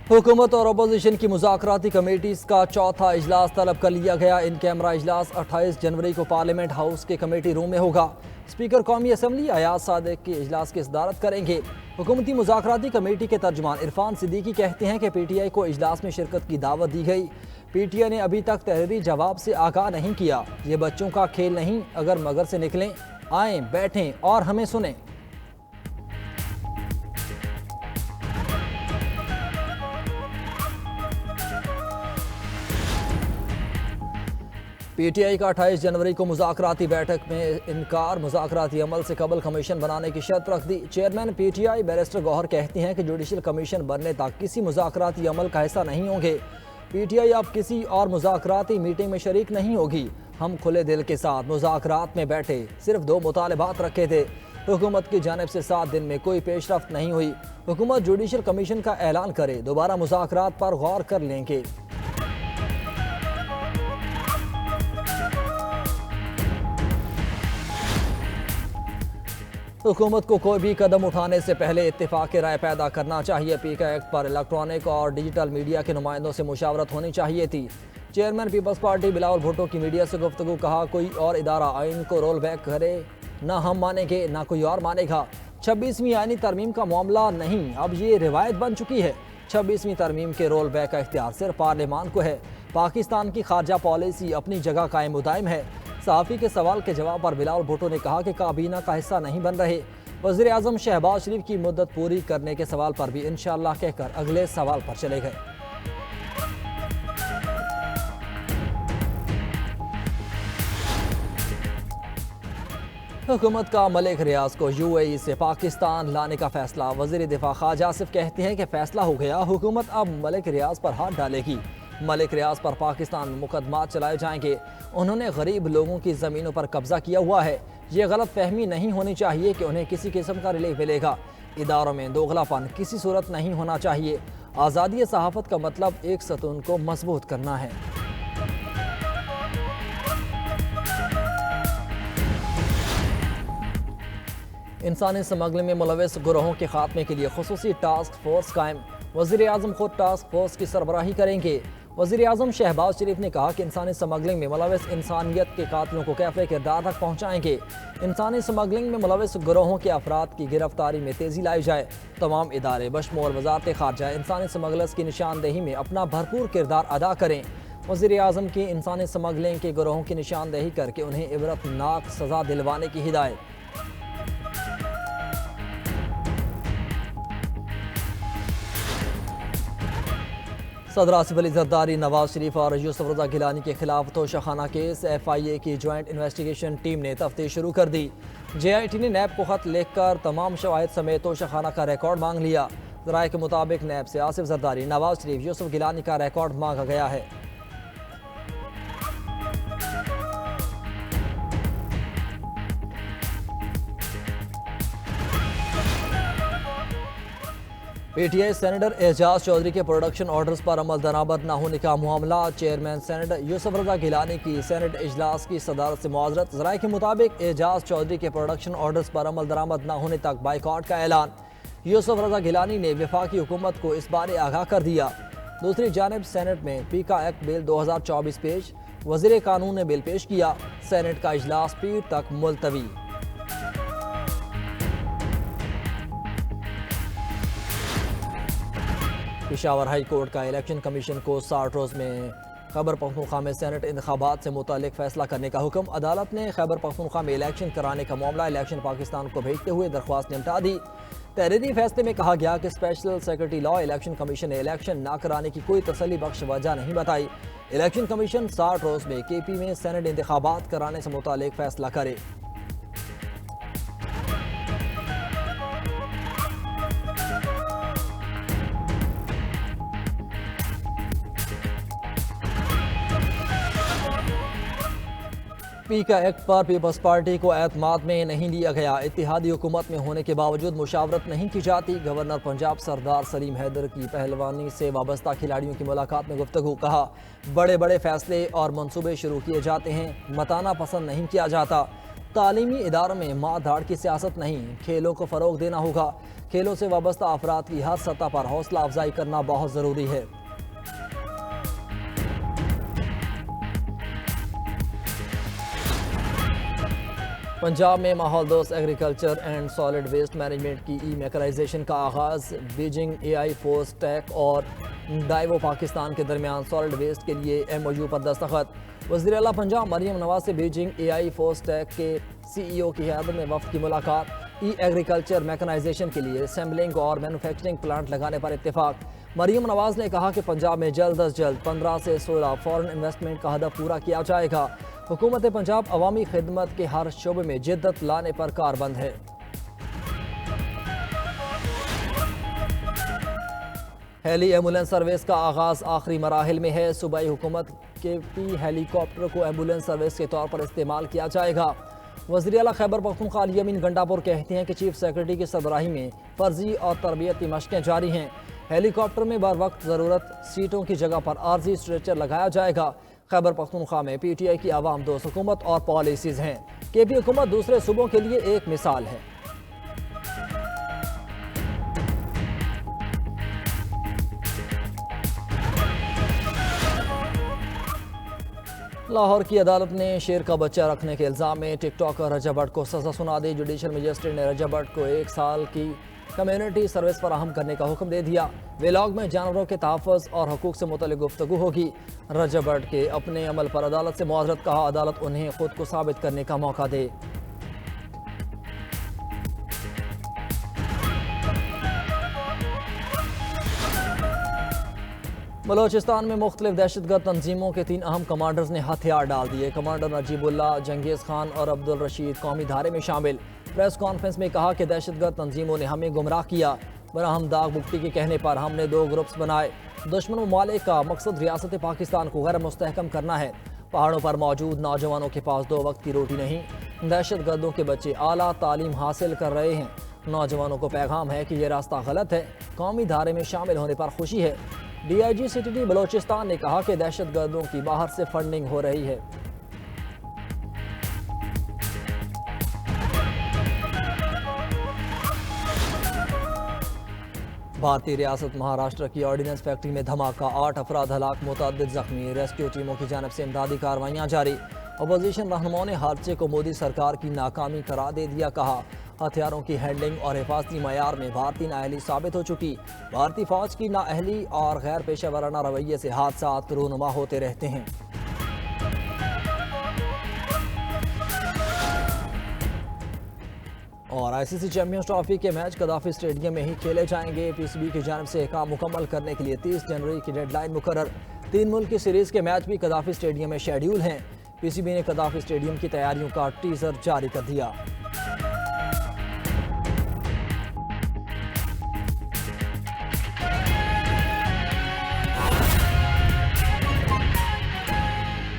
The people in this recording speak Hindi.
हुकूमत और अपोजिशन की मुज़ाकराती कमेटीज़ का चौथा इजलास तलब कर लिया गया। इन कैमरा इजलास 28 जनवरी को पार्लियामेंट हाउस के कमेटी रूम में होगा। स्पीकर कौमी असम्बली अयाज सादिक के इजलास की सदारत करेंगे। हुकूमती मुज़ाकराती कमेटी के तर्जुमान इरफान सिद्दीकी कहते हैं कि PTI को इजलास में शिरकत की दावत दी गई। PTI ने अभी तक तहरीरी जवाब से आगाह नहीं किया। ये बच्चों का खेल नहीं, अगर मगर से निकलें, आएँ, बैठें और हमें सुनें। PTI का 28 जनवरी को मुज़ाकराती बैठक में इनकार। मुज़ाकराती अमल से कबल कमीशन बनाने की शर्त रख दी। चेयरमैन PTI बैरिस्टर गौहर कहती हैं कि जुडिशल कमीशन बनने तक किसी मुज़ाकराती अमल का हिस्सा नहीं होंगे। PTI अब किसी और मुज़ाकराती मीटिंग में शरीक नहीं होगी। हम खुले दिल के साथ मुज़ाकरात में बैठे, सिर्फ 2 मुतालबात रखे थे। हुकूमत की जानिब से 7 दिन में कोई पेशरफ्त नहीं हुई। हुकूमत जुडिशल कमीशन का ऐलान करे, दोबारा मुज़ाकरात पर गौर कर लेंगे। हुकूमत को कोई भी कदम उठाने से पहले इत्तेफाक की राय पैदा करना चाहिए। पीका एक्ट पर इलेक्ट्रॉनिक और डिजिटल मीडिया के नुमाइंदों से मुशावरत होनी चाहिए थी। Chairman People's Party Bilawal Bhutto की मीडिया से गुफ्तगू। कहा, कोई और इदारा आइन को रोल बैक करे, ना हम मानेंगे ना कोई और मानेगा। 26वीं आइनी तरमीम का मामला नहीं, अब ये रिवायत बन चुकी है। 26वीं तरमीम के रोल बैक का इख्तियार सिर्फ पार्लियामान को है। पाकिस्तान की खारजा पॉलिसी अपनी जगह कायम मुदायम है। सहाफ़ी के सवाल के जवाब पर बिलावल भुट्टो ने कहा कि काबीना का हिस्सा नहीं बन रहे। वज़ीर आज़म शहबाज शरीफ की मुद्दत पूरी करने के सवाल पर भी इंशाअल्लाह कहकर अगले सवाल पर चले गए। हुकूमत का मलिक रियाज को UAE से पाकिस्तान लाने का फैसला। वज़ीर दिफा ख्वाजा आसिफ कहते हैं कि फैसला हो गया, हुकूमत अब मलिक रियाज पर हाथ डालेगी। मलिक रियाज पर पाकिस्तान में मुकदमात चलाए जाएंगे। उन्होंने गरीब लोगों की ज़मीनों पर कब्जा किया हुआ है। ये गलत फहमी नहीं होनी चाहिए कि उन्हें किसी किस्म का रिलीफ मिलेगा। इदारों में दोगलापन किसी सूरत नहीं होना चाहिए। आज़ादी सहाफ़त का मतलब एक सतून को मजबूत करना है। इंसानी स्मगलिंग में मुलविस गिरोहों के खात्मे के लिए खुसूसी टास्क फोर्स कायम। वज़ीर आज़म खुद टास्क फोर्स की सरबराही करेंगे। वज़ीर आज़म शहबाज शरीफ ने कहा कि इंसानी स्मगलिंग में मुलविस इंसानियत के कातिलों को कैफ़े किरदार तक पहुँचाएंगे। इंसानी स्मगलिंग में मुलविस गिरोहों के अफराद की गिरफ्तारी में तेज़ी लाई जाए। तमाम इदारे बशमूल वज़ारत ख़ारजा इंसानी स्मगलर्स की निशानदेही में अपना भरपूर किरदार अदा करें। वज़ीर आज़म की इंसानी स्मगलिंग के गिरोहों की निशानदेही करके उन्हें इबरतनाक सज़ा दिलवाने की हिदायत। सदर आसिफ अली जरदारी, नवाज शरीफ और यूसुफ रज़ा गिलानी के खिलाफ तोशाखाना केस। FIA की ज्वाइंट इन्वेस्टिगेशन टीम ने तफ्तीश शुरू कर दी। JIT ने नैब को खत लिखकर तमाम शवाहिद समेत तोशाखाना का रिकॉर्ड मांग लिया। राय के मुताबिक नैब से आसिफ जरदारी, नवाज शरीफ, यूसुफ गिलानी का रिकॉर्ड मांगा गया है। PTI सेनेटर एजाज चौधरी के प्रोडक्शन ऑर्डर्स पर अमल दरामद न होने का मामला। चेयरमैन सेनेटर यूसुफ रज़ा गिलानी की सेनेट इजलास की सदारत से मुआज़रत। ज़राए के मुताबिक एजाज चौधरी के प्रोडक्शन ऑर्डर्स पर अमल दरामद न होने तक बाइकआउट का ऐलान। यूसुफ रज़ा गिलानी ने वफाकी हुकूमत को इस बारे आगाह कर दिया। दूसरी जानब सेनेट में पीका एक्ट बिल 2024 पेश। वज़ीर कानून ने बिल पेश किया। सेनेट का इजलास पीर तक मुलतवी। पेशावर हाई कोर्ट का इलेक्शन कमीशन को 60 रोज़ में खैबर पख्तूनख्वा में सेनेट इंतखाबात से मुतालिक फैसला करने का हुक्म। अदालत ने खैबर पख्तूनख्वा में इलेक्शन कराने का मामला इलेक्शन पाकिस्तान को भेजते हुए दरख्वास्त निपटा दी। तहरीरी फैसले में कहा गया कि special secretary law election commission ने इलेक्शन न कराने की कोई तसल्ली बख्श वजह नहीं बताई। इलेक्शन कमीशन 60 रोज़ में KP में सेनेट इंतखाबात कराने से मुतालिक फैसला करे। पीका एक्ट पर पीपल्स पार्टी को एतमाद में नहीं लिया गया। इत्तेहादी हुकूमत में होने के बावजूद मुशावरत नहीं की जाती। गवर्नर पंजाब सरदार सलीम हैदर की पहलवानी से वाबस्ता खिलाड़ियों की मुलाकात में गुफ्तगू। कहा, बड़े बड़े फैसले और मंसूबे शुरू किए जाते हैं, मताना पसंद नहीं किया जाता। तालीमी इदारों में मार धाड़ की सियासत नहीं, खेलों को फ़रोग देना होगा। खेलों से वाबस्ता अफराद की हर सतह पर हौसला अफजाई करना बहुत ज़रूरी है। पंजाब में माहौल दोस्त agriculture and solid waste management की मैकेनाइजेशन का आगाज़। बीजिंग AI फोर्स टेक और डाइवो पाकिस्तान के दरमियान सॉलिड वेस्ट के लिए MOU पर दस्तखत। वज़ीर आला पंजाब मरियम नवाज से बीजिंग AI फोर्स टेक के CEO की क़यादत में वफ़द की मुलाकात। एग्रीकल्चर मैकेनाइजेशन के लिए असेंबलिंग और मैन्युफैक्चरिंग प्लांट लगाने पर इत्तेफाक। मरियम नवाज ने कहा कि पंजाब में जल्द अज जल्द 15 से 16 फॉरेन इन्वेस्टमेंट का हदफ पूरा किया जाएगा। हुकूमत पंजाब अवामी खिदमत के हर शोबे में जिद्दत लाने पर कारबंद है। हेली एम्बुलेंस सर्विस का आगाज़ आखिरी मराहिल में है। सूबाई हुकूमत के P हेलीकॉप्टर को एम्बुलेंस सर्विस के तौर पर इस्तेमाल किया जाएगा। वज़ीर आला खैबर पख्तूनख्वा अली अमीन गंडापुर कहते हैं कि चीफ सेक्रेटरी की सरबराही में फर्जी और तरबियती मशक़ें जारी हैं। हेलीकॉप्टर में बर वक्त ज़रूरत सीटों की जगह पर आर्जी स्ट्रेचर लगाया जाएगा। खैबर पख्तूनख्वा में PTI की आवाम दोस्त हुकूमत और पॉलिसीज़ हैं। KP हुकूमत दूसरे सूबों के लिए एक मिसाल है। लाहौर की अदालत ने शेर का बच्चा रखने के इल्ज़ाम में टिकटॉकर रजा भट्ट को सज़ा सुना दी। जुडिशल मजिस्ट्रेट ने रजा भट्ट को 1 साल की कम्युनिटी सर्विस फराहम करने का हुक्म दे दिया। व्लॉग में जानवरों के तहफ़्फ़ुज़ और हकूक़ से मुतल्लिक़ गुफ्तगू होगी। रजा भट्ट के अपने अमल पर अदालत से मुआज़रत कहा, अदालत उन्हें खुद को साबित करने का मौका दे। बलोचिस्तान में मुख्तलिफ दहशतगर्द तंजीमों के 3 अहम कमांडर्स ने हथियार डाल दिए। कमांडर नजीबुल्लाह, जंगेज़ खान और अब्दुल रशीद कौमी धारे में शामिल। प्रेस कॉन्फ्रेंस में कहा कि दहशतगर्द तंजीमों ने हमें गुमराह किया। बराहम दाग मुफ्ती के कहने पर हमने 2 ग्रुप्स बनाए। दुश्मन ममालिक का मकसद रियासत पाकिस्तान को गैर मुस्तहकम करना है। पहाड़ों पर मौजूद नौजवानों के पास 2 वक्त की रोटी नहीं। दहशतगर्दों के बच्चे आला तालीम हासिल कर रहे हैं। नौजवानों को पैगाम है कि यह रास्ता गलत है। कौमी धारे में शामिल होने पर खुशी है। DIG CTD बलोचिस्तान ने कहा कि दहशतगर्दों की बाहर से फंडिंग हो रही है। भारतीय रियासत महाराष्ट्र की ऑर्डिनेंस फैक्ट्री में धमाका, 8 अफराद हलाक, मुतअद्दिद जख्मी। रेस्क्यू टीमों की जानिब से इमदादी कार्रवाइयाँ जारी। अपोजिशन रहनुमाओं ने हादसे को मोदी सरकार की नाकामी करार दे दिया। कहा, हथियारों की हैंडलिंग और हिफाजती मयार में भारतीय नाअहली साबित हो चुकी। भारतीय फौज की नाअहली और गैर पेशा वराना रवैये से हादसात रूनुमा होते रहते हैं। और ICC चैंपियंस ट्रॉफी के मैच कदाफी स्टेडियम में ही खेले जाएंगे। PCB की जानिब से काम मुकम्मल करने के लिए 30 जनवरी की डेडलाइन मुकर्रर। 3 मुल्क की सीरीज के मैच भी कदाफी स्टेडियम में शेड्यूल हैं। PCB ने कदाफी स्टेडियम की तैयारियों का टीजर जारी कर दिया।